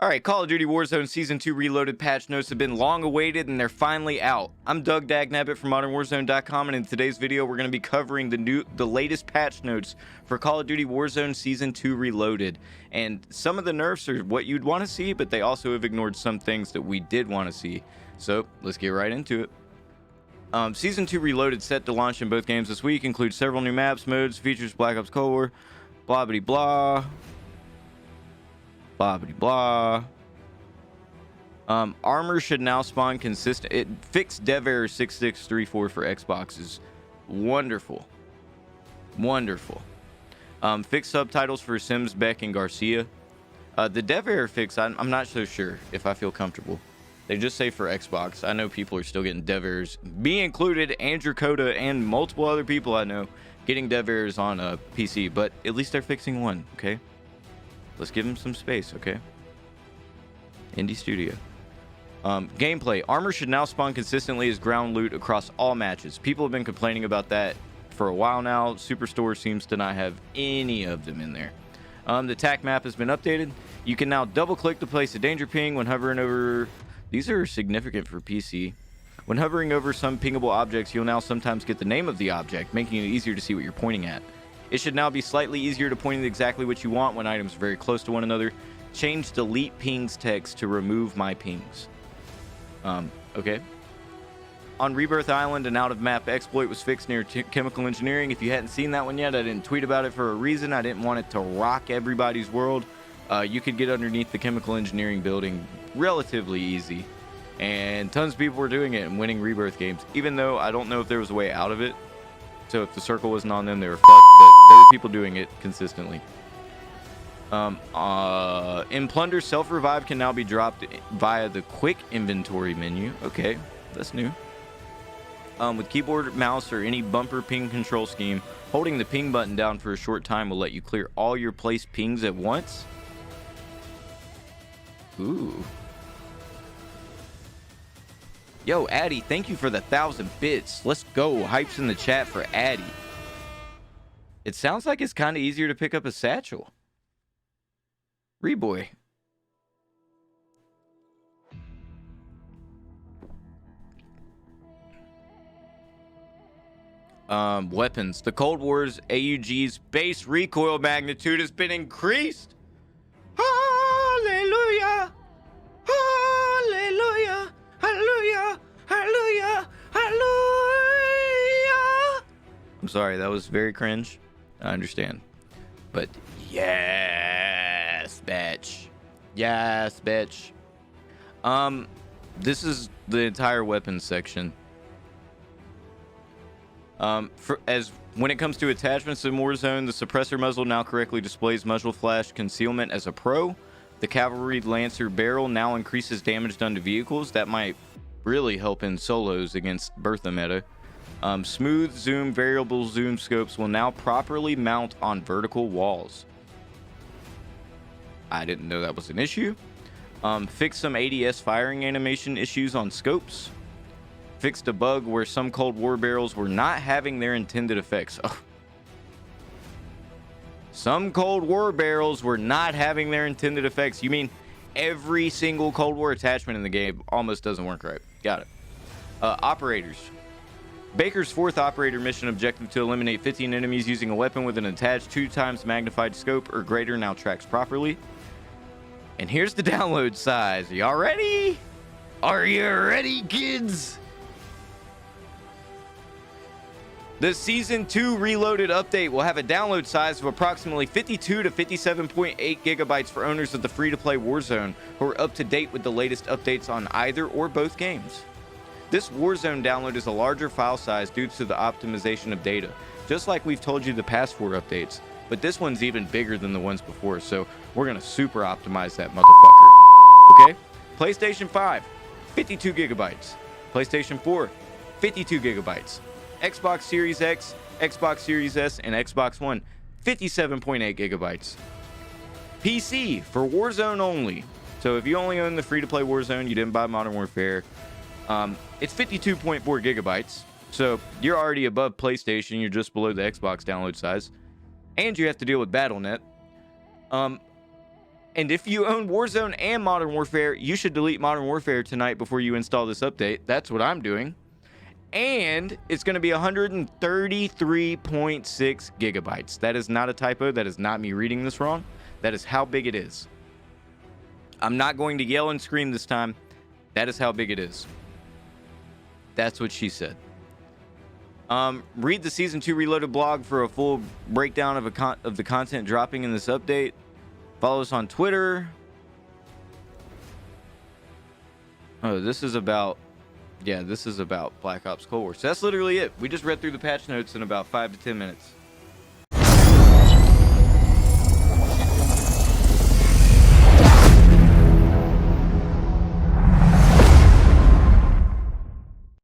All right, Call of Duty Warzone Season 2 Reloaded patch notes have been long awaited and they're finally out. I'm Doug Dagnabbit from ModernWarzone.com, and in today's video we're going to be covering the latest patch notes for Call of Duty Warzone Season 2 Reloaded. And some of the nerfs are what you'd want to see, but they also have ignored some things that we did want to see. So let's get right into it. Season 2 Reloaded, set to launch in both games this week, includes several new maps, modes, features Black Ops Cold War, blah blah blah. Blah blah blah. Armor should now spawn consistent. It fixed dev error 6634 for Xboxes. Wonderful. Fixed subtitles for Sims, Beck, and Garcia. The dev error fix, I'm not so sure if I feel comfortable. They just say for Xbox. I know people are still getting dev errors, me included, Andrew Coda, and multiple other people I know getting dev errors on a PC, but at least they're fixing one, okay? Let's give them some space, okay? Indie Studio. Gameplay. Armor should now spawn consistently as ground loot across all matches. People have been complaining about that for a while now. Superstore seems to not have any of them in there. The TAC map has been updated. You can now double-click to place a danger ping when hovering over... These are significant for PC. When hovering over some pingable objects, you'll now sometimes get the name of the object, making it easier to see what you're pointing at. It should now be slightly easier to point at exactly what you want when items are very close to one another. Change delete pings text to remove my pings. Okay. On Rebirth Island, an out-of-map exploit was fixed near chemical engineering. If you hadn't seen that one yet, I didn't tweet about it for a reason. I didn't want it to rock everybody's world. You could get underneath the chemical engineering building relatively easy. And tons of people were doing it and winning Rebirth games, even though I don't know if there was a way out of it. So if the circle wasn't on them, they were fucked, but there were people doing it consistently. In Plunder, self-revive can now be dropped via the quick inventory menu. Okay, that's new. With keyboard, mouse, or any bumper ping control scheme, holding the ping button down for a short time will let you clear all your placed pings at once. Ooh. Yo, Addy, thank you for the 1,000 bits. Let's go. Hypes in the chat for Addy. It sounds like it's kind of easier to pick up a satchel. Reboy. Weapons. The Cold War's AUG's base recoil magnitude has been increased. Hallelujah. Hallelujah. Hallelujah. Hallelujah. Hallelujah. I'm sorry, that was very cringe. I understand. But yes, bitch. Yes, bitch. This is the entire weapons section. When it comes to attachments in Warzone, the suppressor muzzle now correctly displays muzzle flash concealment as a pro. The Cavalry Lancer barrel now increases damage done to vehicles. That might really help in solos against Bertha meta. Smooth zoom variable zoom scopes will now properly mount on vertical walls. I didn't know that was an issue. Fix some ADS firing animation issues on scopes. Fixed a bug where some Cold War barrels were not having their intended effects. Oh. Some Cold War barrels were not having their intended effects. You mean every single Cold War attachment in the game almost doesn't work right. Got it. Operators. Baker's fourth operator mission objective to eliminate 15 enemies using a weapon with an attached 2 times magnified scope or greater now tracks properly. And here's the download size. Y'all ready? Are you ready, kids? The Season 2 Reloaded update will have a download size of approximately 52 to 57.8 gigabytes for owners of the free-to-play Warzone who are up to date with the latest updates on either or both games. This Warzone download is a larger file size due to the optimization of data, just like we've told you the past 4 updates, but this one's even bigger than the ones before, so we're going to super optimize that motherfucker. Okay? PlayStation 5, 52 gigabytes. PlayStation 4, 52 gigabytes. Xbox Series X, Xbox Series S, and Xbox One, 57.8 gigabytes. PC for Warzone only. So if you only own the free-to-play Warzone, you didn't buy Modern Warfare, it's 52.4 gigabytes. So you're already above PlayStation, you're just below the Xbox download size. And you have to deal with BattleNet. And if you own Warzone and Modern Warfare, you should delete Modern Warfare tonight before you install this update. That's what I'm doing. And it's going to be 133.6 gigabytes. That is not a typo. That is not me reading this wrong. That is how big it is. I'm not going to yell and scream this time. That is how big it is. That's what she said. Read the Season 2 Reloaded blog for a full breakdown of the content dropping in this update. Follow us on Twitter. Oh, this is about Black Ops Cold War. So that's literally it. We just read through the patch notes in about 5 to 10 minutes.